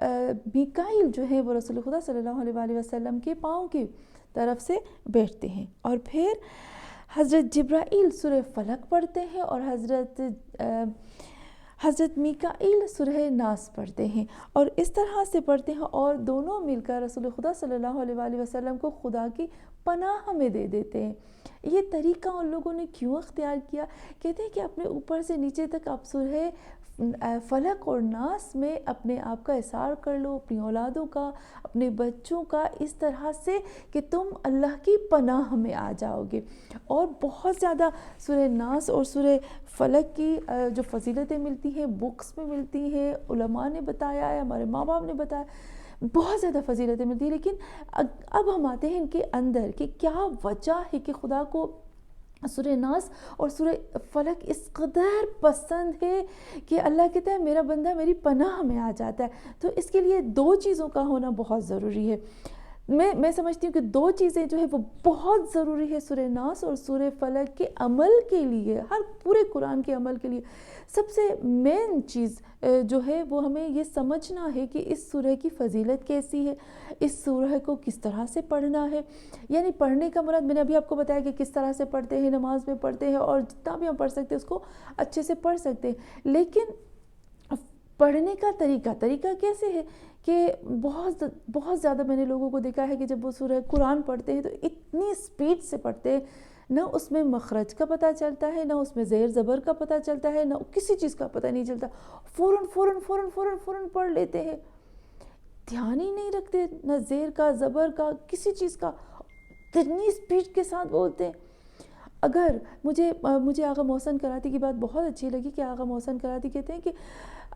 میکائیل جو ہے وہ رسول خدا صلی اللہ علیہ وآلہ وسلم کے پاؤں کی طرف سے بیٹھتے ہیں، اور پھر حضرت جبرائیل سورہ فلق پڑھتے ہیں اور حضرت میکائیل سورہ ناس پڑھتے ہیں، اور اس طرح سے پڑھتے ہیں، اور دونوں مل کر رسول خدا صلی اللہ علیہ وآلہ وسلم کو خدا کی پناہ ہمیں دے دیتے ہیں۔ یہ طریقہ ان لوگوں نے کیوں اختیار کیا؟ کہتے ہیں کہ اپنے اوپر سے نیچے تک آپ سورہ فلق اور ناس میں اپنے آپ کا احصار کر لو، اپنی اولادوں کا، اپنے بچوں کا، اس طرح سے کہ تم اللہ کی پناہ میں آ جاؤ گے۔ اور بہت زیادہ سورہ ناس اور سورہ فلق کی جو فضیلتیں ملتی ہیں، بکس میں ملتی ہیں، علماء نے بتایا ہے، ہمارے ماں باپ نے بتایا، بہت زیادہ فضیلتیں ملتی ہیں۔ لیکن اب ہم آتے ہیں ان کے اندر کہ کیا وجہ ہے کہ خدا کو سورہ ناس اور سورہ فلق اس قدر پسند ہے کہ اللہ کہتا ہے میرا بندہ میری پناہ میں آ جاتا ہے۔ تو اس کے لیے دو چیزوں کا ہونا بہت ضروری ہے۔ میں سمجھتی ہوں کہ دو چیزیں جو ہے وہ بہت ضروری ہے سورہ ناس اور سورہ فلق کے عمل کے لیے، ہر پورے قرآن کے عمل کے لیے۔ سب سے مین چیز جو ہے وہ ہمیں یہ سمجھنا ہے کہ اس سورہ کی فضیلت کیسی ہے، اس سورہ کو کس طرح سے پڑھنا ہے۔ یعنی پڑھنے کا مراد میں نے ابھی آپ کو بتایا کہ کس طرح سے پڑھتے ہیں، نماز میں پڑھتے ہیں، اور جتنا بھی ہم پڑھ سکتے ہیں اس کو اچھے سے پڑھ سکتے ہیں، لیکن پڑھنے کا طریقہ کیسے ہے کہ بہت زیادہ میں نے لوگوں کو دیکھا ہے کہ جب وہ سورہ قرآن پڑھتے ہیں تو اتنی سپیڈ سے پڑھتے ہیں، نہ اس میں مخرج کا پتہ چلتا ہے، نہ اس میں زیر زبر کا پتہ چلتا ہے، نہ کسی چیز کا پتہ نہیں چلتا، فوراً پڑھ لیتے ہیں، دھیان ہی نہیں رکھتے نہ زیر کا، زبر کا، کسی چیز کا، اتنی سپیڈ کے ساتھ بولتے ہیں۔ اگر مجھے آغا محسن کراتی کی بات بہت اچھی لگی کہ آغا محسن کراتی کہتے ہیں کہ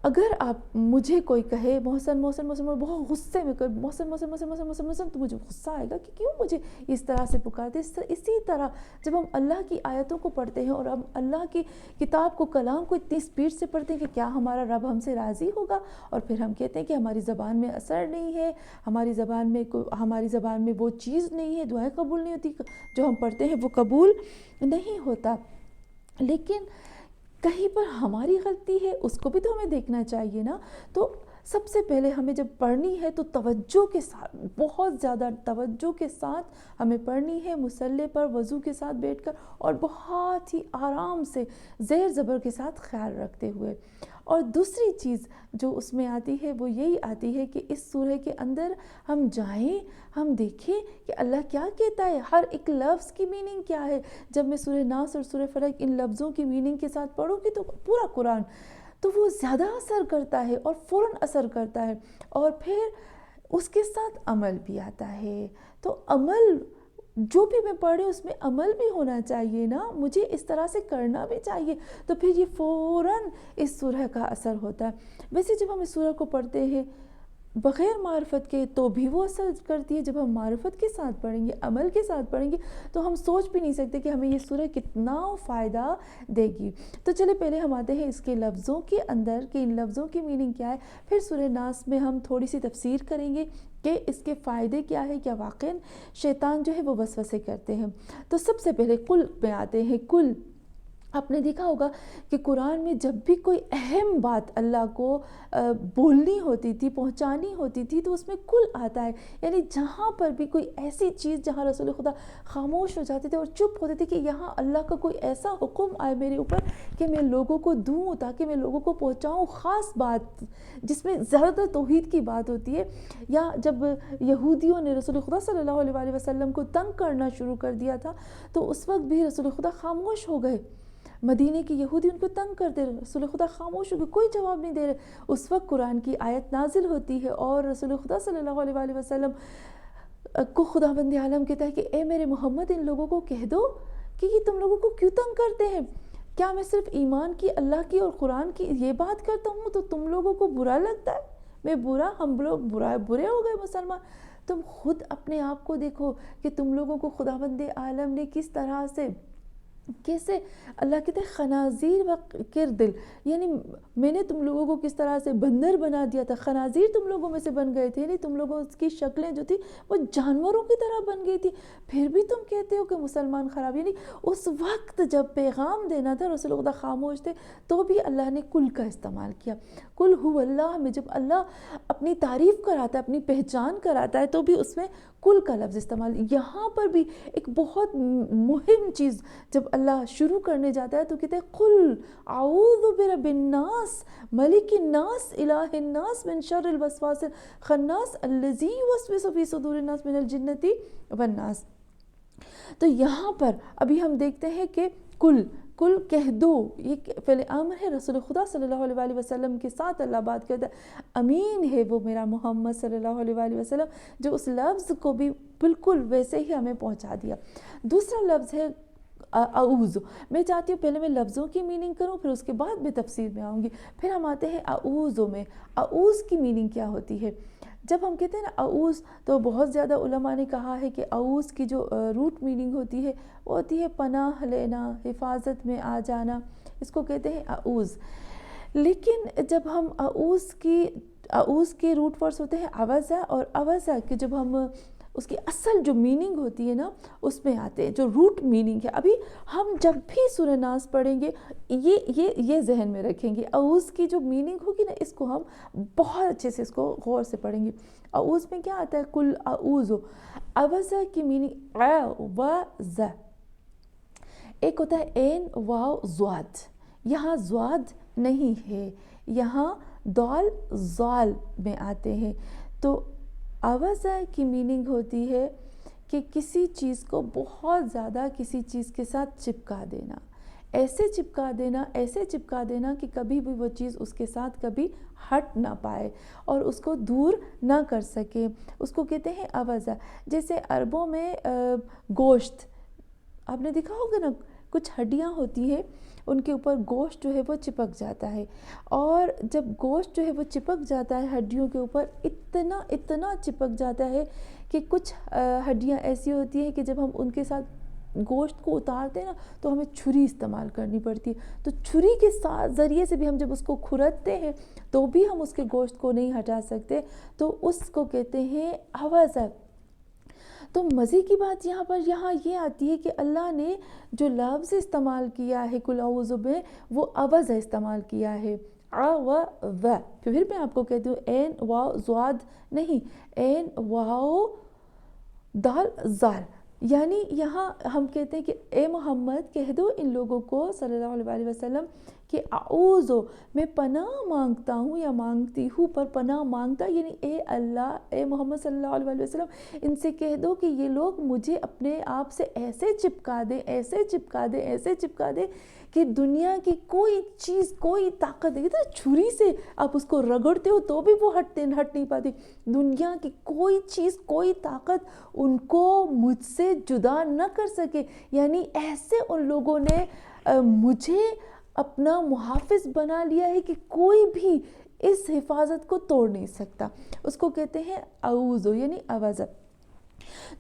اگر آپ مجھے کوئی کہے محسن بہت غصے میں کر محسن، تو مجھے غصہ آئے گا کہ کیوں مجھے اس طرح سے پکارتے۔ اسی طرح جب ہم اللہ کی آیتوں کو پڑھتے ہیں اور ہم اللہ کی کتاب کو، کلام کو اتنی سپیڈ سے پڑھتے ہیں کہ کیا ہمارا رب ہم سے راضی ہوگا، اور پھر ہم کہتے ہیں کہ ہماری زبان میں اثر نہیں ہے، ہماری زبان میں وہ چیز نہیں ہے، دعائیں قبول نہیں ہوتی، جو ہم پڑھتے ہیں وہ قبول نہیں ہوتا۔ لیکن کہیں پر ہماری غلطی ہے، اس کو بھی تو ہمیں دیکھنا چاہیے نا۔ تو سب سے پہلے ہمیں جب پڑھنی ہے تو توجہ کے ساتھ، بہت زیادہ توجہ کے ساتھ ہمیں پڑھنی ہے، مصلی پر وضو کے ساتھ بیٹھ کر، اور بہت ہی آرام سے زیر زبر کے ساتھ خیال رکھتے ہوئے۔ اور دوسری چیز جو اس میں آتی ہے وہ یہی آتی ہے کہ اس سورہ کے اندر ہم جائیں، ہم دیکھیں کہ اللہ کیا کہتا ہے، ہر ایک لفظ کی میننگ کیا ہے۔ جب میں سورہ ناس اور سورہ فلق ان لفظوں کی میننگ کے ساتھ پڑھوں گی تو پورا قرآن تو وہ زیادہ اثر کرتا ہے اور فوراً اثر کرتا ہے، اور پھر اس کے ساتھ عمل بھی آتا ہے۔ تو عمل جو بھی میں پڑھ رہی ہوں اس میں عمل بھی ہونا چاہیے نا، مجھے اس طرح سے کرنا بھی چاہیے، تو پھر یہ فوراً اس سورہ کا اثر ہوتا ہے۔ ویسے جب ہم اس سورہ کو پڑھتے ہیں بغیر معرفت کے تو بھی وہ اثر کرتی ہے، جب ہم معرفت کے ساتھ پڑھیں گے، عمل کے ساتھ پڑھیں گے، تو ہم سوچ بھی نہیں سکتے کہ ہمیں یہ سورہ کتنا فائدہ دے گی۔ تو چلے پہلے ہم آتے ہیں اس کے لفظوں کے اندر کہ ان لفظوں کی میننگ کیا ہے، پھر سورہ ناس میں ہم تھوڑی سی تفسیر کریں گے کہ اس کے فائدے کیا ہے، کیا واقعاً شیطان جو ہے وہ وسوسے کرتے ہیں۔ تو سب سے پہلے کل میں آتے ہیں۔ کل آپ نے دیکھا ہوگا کہ قرآن میں جب بھی کوئی اہم بات اللہ کو بولنی ہوتی تھی، پہنچانی ہوتی تھی، تو اس میں کل آتا ہے، یعنی جہاں پر بھی کوئی ایسی چیز جہاں رسول خدا خاموش ہو جاتے تھے اور چپ ہوتے تھے کہ یہاں اللہ کا کوئی ایسا حکم آئے میرے اوپر کہ میں لوگوں کو دوں، تاکہ میں لوگوں کو پہنچاؤں خاص بات جس میں زیادہ تر توحید کی بات ہوتی ہے، یا جب یہودیوں نے رسول خدا صلی اللہ علیہ وسلم کو تنگ کرنا شروع کر دیا تھا تو اس وقت بھی رسول خدا خاموش ہو گئے۔ مدینے کی یہودی ان کو تنگ کرتے رہے، رسول خدا خاموش ہو گئے، کوئی جواب نہیں دے رہے۔ اس وقت قرآن کی آیت نازل ہوتی ہے اور رسول خدا صلی اللہ علیہ وسلم کو خداوند عالم کہتا ہے کہ اے میرے محمد ان لوگوں کو کہہ دو کہ یہ تم لوگوں کو کیوں تنگ کرتے ہیں، کیا میں صرف ایمان کی، اللہ کی اور قرآن کی یہ بات کرتا ہوں تو تم لوگوں کو برا لگتا ہے، میں برا، ہم لوگ برے ہو گئے مسلمان۔ تم خود اپنے آپ کو دیکھو کہ تم لوگوں کو خداوند عالم نے کس طرح سے کیسے اللہ کہتے ہیں خنازیر و کردل، یعنی میں نے تم لوگوں کو کس طرح سے بندر بنا دیا تھا، خنازیر تم لوگوں میں سے بن گئے تھے، یعنی تم لوگوں کی شکلیں جو تھی وہ جانوروں کی طرح بن گئی تھی، پھر بھی تم کہتے ہو کہ مسلمان خراب. یعنی اس وقت جب پیغام دینا تھا رسول خدا خاموش تھے، تو بھی اللہ نے کل کا استعمال کیا. کل ہو اللہ میں جب اللہ اپنی تعریف کراتا ہے، اپنی پہچان کراتا ہے، تو بھی اس میں کل کا لفظ استعمال. یہاں پر بھی ایک بہت مہم چیز جب اللہ شروع کرنے جاتا ہے تو کہتے ہیں قل اعوذ برب الناس ملک الناس الہ الناس من شر الوسواس الخناس الذی یوسوس فی صدور الناس من الجنۃ والناس. تو یہاں پر ابھی ہم دیکھتے ہیں کہ کل کہہ دو، یہ فعل امر ہے. رسول خدا صلی اللہ علیہ وآلہ وسلم کے ساتھ اللہ بات کرتا ہے. امین ہے وہ میرا محمد صلی اللہ علیہ وآلہ وسلم جو اس لفظ کو بھی بالکل ویسے ہی ہمیں پہنچا دیا. دوسرا لفظ ہے اعوذ. میں چاہتی ہوں پہلے میں لفظوں کی میننگ کروں، پھر اس کے بعد میں تفسیر میں آؤں گی. پھر ہم آتے ہیں اعوذ میں. اعوذ کی میننگ کیا ہوتی ہے؟ جب ہم کہتے ہیں نا اعوذ، تو بہت زیادہ علماء نے کہا ہے کہ اعوذ کی جو روٹ میننگ ہوتی ہے وہ ہوتی ہے پناہ لینا، حفاظت میں آ جانا، اس کو کہتے ہیں اعوذ. لیکن جب ہم اعوذ کے روٹ ورڈز ہوتے ہیں عوضہ، اور عوضہ کہ جب ہم اس کی اصل جو میننگ ہوتی ہے نا اس میں آتے ہیں، جو روٹ میننگ ہے. ابھی ہم جب بھی سورہ ناس پڑھیں گے یہ ذہن میں رکھیں گے، اعوذ کی جو میننگ ہوگی نا اس کو ہم بہت اچھے سے اس کو غور سے پڑھیں گے. اعوذ میں کیا آتا ہے؟ کل اعوذ. عوضہ کی میننگ عوض، ایک ہوتا ہے عین واو ضاد. یہاں ضاد نہیں ہے، یہاں دال زال میں آتے ہیں. تو عوضہ کی میننگ ہوتی ہے کہ کسی چیز کو بہت زیادہ کسی چیز کے ساتھ چپکا دینا، ایسے چپکا دینا کہ کبھی بھی وہ چیز اس کے ساتھ کبھی ہٹ نہ پائے اور اس کو دور نہ کر سکے. اس کو کہتے ہیں عوضہ. جیسے عربوں میں گوشت، آپ نے دیکھا ہوگا نا، کچھ ہڈیاں ہوتی ہیں ان کے اوپر گوشت جو ہے وہ چپک جاتا ہے، اور جب گوشت جو ہے وہ چپک جاتا ہے ہڈیوں کے اوپر اتنا چپک جاتا ہے کہ کچھ ہڈیاں ایسی ہوتی ہیں کہ جب ہم ان کے ساتھ گوشت کو اتارتے ہیں نا تو ہمیں چھری استعمال کرنی پڑتی ہے. تو چھری کے ذریعے سے بھی ہم جب اس کو کھرچتے ہیں تو بھی ہم اس کے گوشت کو نہیں ہٹا سکتے، تو اس کو کہتے ہیں عوضہ. تو مزے کی بات یہاں یہ آتی ہے کہ اللہ نے جو لفظ استعمال کیا ہے کل اعوذ میں، وہ عوض استعمال کیا ہے. عوض. پھر میں آپ کو کہتی ہوں عین واو ضاد نہیں، عین واو دال زال. یعنی یہاں ہم کہتے ہیں کہ اے محمد کہہ دو ان لوگوں کو صلی اللہ علیہ وآلہ وسلم کہ اعوذ، میں پناہ مانگتا ہوں یا مانگتی ہوں، پر پناہ مانگتا یعنی اے اللہ، اے محمد صلی اللہ علیہ وسلم ان سے کہہ دو کہ یہ لوگ مجھے اپنے آپ سے ایسے چپکا دے کہ دنیا کی کوئی چیز، کوئی طاقت نہیں. چھری سے آپ اس کو رگڑتے ہو تو بھی وہ ہٹ نہیں پاتی. دنیا کی کوئی چیز، کوئی طاقت ان کو مجھ سے جدا نہ کر سکے. یعنی ایسے ان لوگوں نے مجھے اپنا محافظ بنا لیا ہے کہ کوئی بھی اس حفاظت کو توڑ نہیں سکتا. اس کو کہتے ہیں اعوذ یعنی عوض.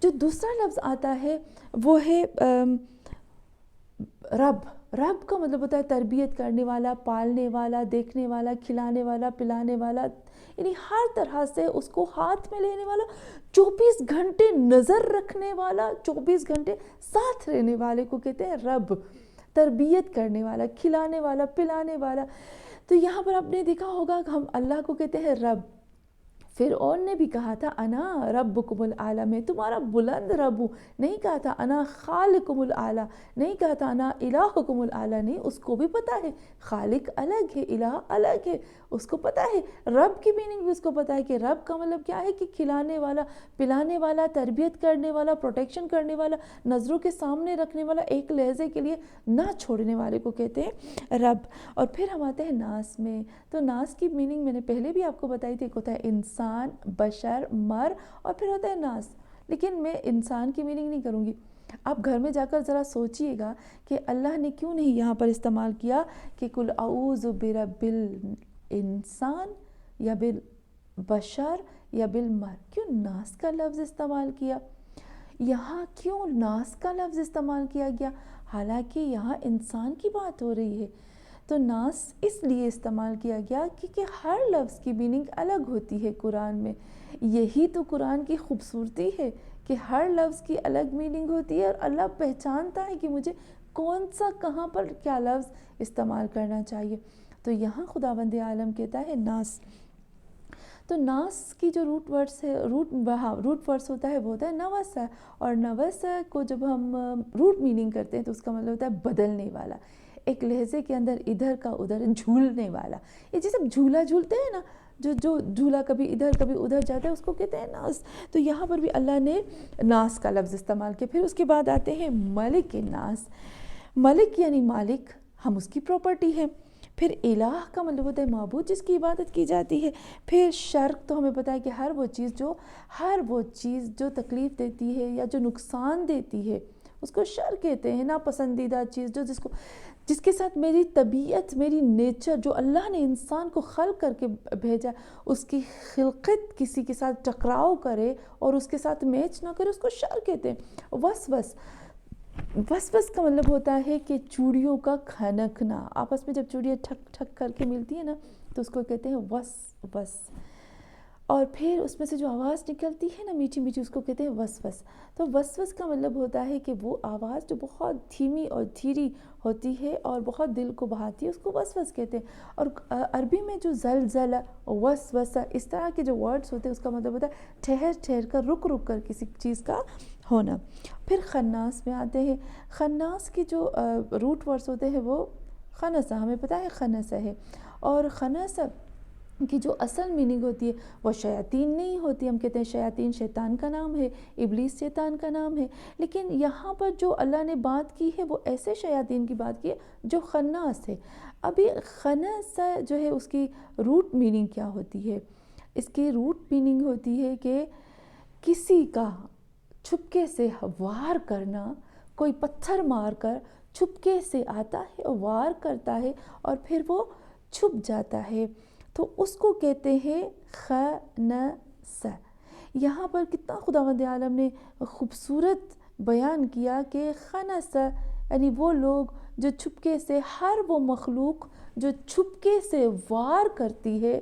جو دوسرا لفظ آتا ہے وہ ہے رب. رب کا مطلب ہوتا ہے تربیت کرنے والا، پالنے والا، دیکھنے والا، کھلانے والا، پلانے والا، یعنی ہر طرح سے اس کو ہاتھ میں لینے والا، 24 گھنٹے نظر رکھنے والا، 24 گھنٹے ساتھ رہنے والے کو کہتے ہیں رب. تربیت کرنے والا، کھلانے والا، پلانے والا. تو یہاں پر آپ نے دیکھا ہوگا کہ ہم اللہ کو کہتے ہیں رب. فرعون نے بھی کہا تھا انا ربکم الاعلی، میں تمہارا بلند رب ہوں. نہیں کہا تھا انا خالقکم الاعلی، نہیں کہا تھا انا الہکم الاعلی. نہیں، اس کو بھی پتا ہے خالق الگ ہے، الہ الگ ہے. اس کو پتا ہے رب کی میننگ بھی اس کو پتا ہے کہ رب کا مطلب کیا ہے کہ کھلانے والا، پلانے والا، تربیت کرنے والا، پروٹیکشن کرنے والا، نظروں کے سامنے رکھنے والا، ایک لہجے کے لیے نہ چھوڑنے والے کو کہتے ہیں رب. اور پھر ہم آتے ہیں ناس میں. تو ناس کی میننگ میں نے پہلے بھی آپ کو بتائی تھی، ایک ہوتا ہے انسان، بشر، مر، اور پھر ہوتا ہے ناس. لیکن میں انسان کی میننگ نہیں کروں گی. آپ گھر میں جا کر ذرا سوچئے گا کہ اللہ نے کیوں نہیں یہاں پر استعمال کیا کہ کل اعوذ برب الانسان یا بالبشر یا بالمر، کیوں ناس کا لفظ استعمال کیا؟ یہاں کیوں ناس کا لفظ استعمال کیا گیا؟ حالانکہ یہاں انسان کی بات ہو رہی ہے۔ تو ناس اس لیے استعمال کیا گیا کیونکہ ہر لفظ کی میننگ الگ ہوتی ہے قرآن میں۔ یہی تو قرآن کی خوبصورتی ہے کہ ہر لفظ کی الگ میننگ ہوتی ہے اور اللہ پہچانتا ہے کہ مجھے کون سا کہاں پر کیا لفظ استعمال کرنا چاہیے۔ تو یہاں خداوند عالم کہتا ہے ناس۔ تو ناس کی جو روٹ ورڈس ہوتا ہے وہ ہوتا ہے نوس ہے، اور نوس کو جب ہم روٹ میننگ کرتے ہیں تو اس کا مطلب ہوتا ہے بدلنے والا، ایک لہجے کے اندر ادھر کا ادھر جھولنے والا۔ یہ جیسے جھولا جھولتے ہیں نا، جو جھولا کبھی ادھر کبھی ادھر جاتا ہے اس کو کہتے ہیں ناس۔ تو یہاں پر بھی اللہ نے ناس کا لفظ استعمال کیا۔ پھر اس کے بعد آتے ہیں ملک ناس۔ ملک یعنی مالک، ہم اس کی پراپرٹی ہے۔ پھر الہ کا مطلب ہوتا ہے معبود جس کی عبادت کی جاتی ہے۔ پھر شرک تو ہمیں پتہ ہے کہ ہر وہ چیز جو تکلیف دیتی ہے یا جو نقصان دیتی ہے اس کو شر کہتے ہیں۔ ناپسندیدہ چیز جس کے ساتھ میری طبیعت، میری نیچر، جو اللہ نے انسان کو خلق کر کے بھیجا، اس کی خلقت کسی کے ساتھ ٹکراؤ کرے اور اس کے ساتھ میچ نہ کرے، اس کو شر کہتے ہیں۔ وسوس کا مطلب ہوتا ہے کہ چوڑیوں کا کھنکنا، آپس میں جب چوڑیاں ٹھک ٹھک کر کے ملتی ہیں نا تو اس کو کہتے ہیں وسوس۔ اور پھر اس میں سے جو آواز نکلتی ہے نا میٹھی میٹھی، اس کو کہتے ہیں وسوس۔ تو وسوس کا مطلب ہوتا ہے کہ وہ آواز جو بہت دھیمی اور دھیری ہوتی ہے اور بہت دل کو بھاتی ہے، اس کو وسوس کہتے ہیں۔ اور عربی میں جو زلزلہ، وسوسہ، اس طرح کے جو ورڈز ہوتے ہیں اس کا مطلب ہوتا ہے ٹھہر ٹھہر کر، رک رک کر کسی چیز کا ہونا۔ پھر خناس میں آتے ہیں۔ خناس کی جو روٹ ورڈز ہوتے ہیں وہ خنسہ، ہمیں پتہ ہے خنسہ ہے، اور خنسہ کی جو اصل میننگ ہوتی ہے وہ شیاطین نہیں ہوتی۔ ہم کہتے ہیں شیاطین شیطان کا نام ہے، ابلیس شیطان کا نام ہے، لیکن یہاں پر جو اللہ نے بات کی ہے وہ ایسے شیاطین کی بات کی ہے جو خناس ہے۔ ابھی خنسہ جو ہے اس کی روٹ میننگ کیا ہوتی ہے؟ اس کی روٹ میننگ ہوتی ہے کہ کسی کا چھپکے سے وار کرنا، کوئی پتھر مار کر چھپکے سے آتا ہے، وار کرتا ہے اور پھر وہ چھپ جاتا ہے، تو اس کو کہتے ہیں خنسہ۔ یہاں پر کتنا خداوند عالم نے خوبصورت بیان کیا کہ خنسہ یعنی وہ لوگ جو چھپکے سے، ہر وہ مخلوق جو چھپکے سے وار کرتی ہے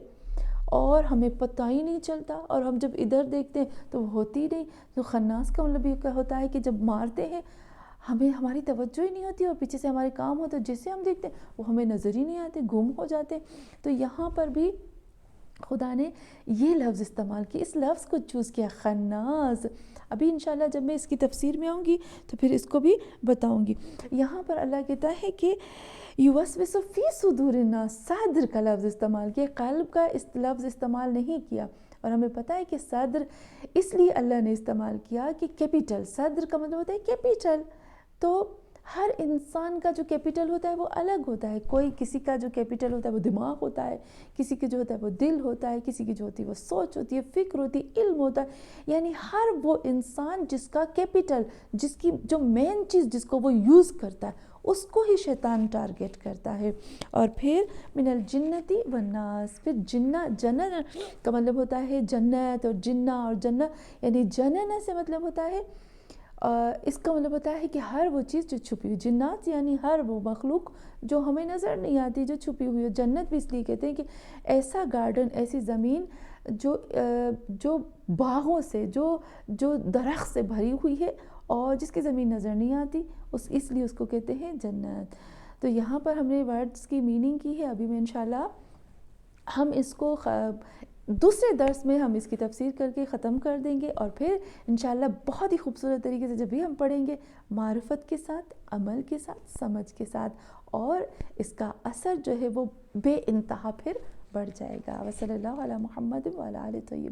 اور ہمیں پتہ ہی نہیں چلتا، اور ہم جب ادھر دیکھتے ہیں تو وہ ہوتی نہیں۔ تو خناس کا مطلب یہ ہوتا ہے کہ جب مارتے ہیں ہماری توجہ ہی نہیں ہوتی اور پیچھے سے ہمارے کام ہوتے ہیں، جسے ہم دیکھتے ہیں وہ ہمیں نظر ہی نہیں آتے، گم ہو جاتے۔ تو یہاں پر بھی خدا نے یہ لفظ استعمال کیا، اس لفظ کو چوز کیا، خناس۔ ابھی انشاءاللہ جب میں اس کی تفسیر میں آؤں گی تو پھر اس کو بھی بتاؤں گی۔ یہاں پر اللہ کہتا ہے کہ یوسوس فی صدور الناس، صدر کا لفظ استعمال کیا، قلب کا لفظ استعمال نہیں کیا۔ اور ہمیں پتہ ہے کہ صدر اس لیے اللہ نے استعمال کیا کہ کیپیٹل، صدر کا مطلب ہوتا ہے کیپیٹل۔ تو ہر انسان کا جو کیپیٹل ہوتا ہے وہ الگ ہوتا ہے۔ کسی کا جو کیپیٹل ہوتا ہے وہ دماغ ہوتا ہے، کسی کے جو ہوتا ہے وہ دل ہوتا ہے، کسی کی جو ہوتی ہے وہ سوچ ہوتی ہے، فکر ہوتی ہے، علم ہوتا ہے۔ یعنی ہر وہ انسان جس کا کیپیٹل، جس کی جو مین چیز جس کو وہ یوز کرتا ہے، اس کو ہی شیطان ٹارگیٹ کرتا ہے۔ اور پھر من الجنتی والناس، پھر جنن کا مطلب ہوتا ہے جنت، اور جنہ اور جنہ یعنی جنن سے مطلب ہوتا ہے اس کا مطلب ہوتا ہے کہ ہر وہ چیز جو چھپی ہوئی، جنات یعنی ہر وہ مخلوق جو ہمیں نظر نہیں آتی، جو چھپی ہوئی ہے۔ جنت بھی اس لیے کہتے ہیں کہ ایسا گارڈن، ایسی زمین جو باغوں سے، جو درخت سے بھری ہوئی ہے اور جس کی زمین نظر نہیں آتی، اس لیے اس کو کہتے ہیں جنت۔ تو یہاں پر ہم نے ورڈز کی میننگ کی ہے۔ ابھی میں انشاءاللہ ہم اس کو دوسرے درس میں ہم اس کی تفسیر کر کے ختم کر دیں گے، اور پھر انشاءاللہ بہت ہی خوبصورت طریقے سے جب بھی ہم پڑھیں گے، معرفت کے ساتھ، عمل کے ساتھ، سمجھ کے ساتھ، اور اس کا اثر جو ہے وہ بے انتہا پھر بڑھ جائے گا۔ وصلی اللہ علی محمد وعلی آلہ طیبین۔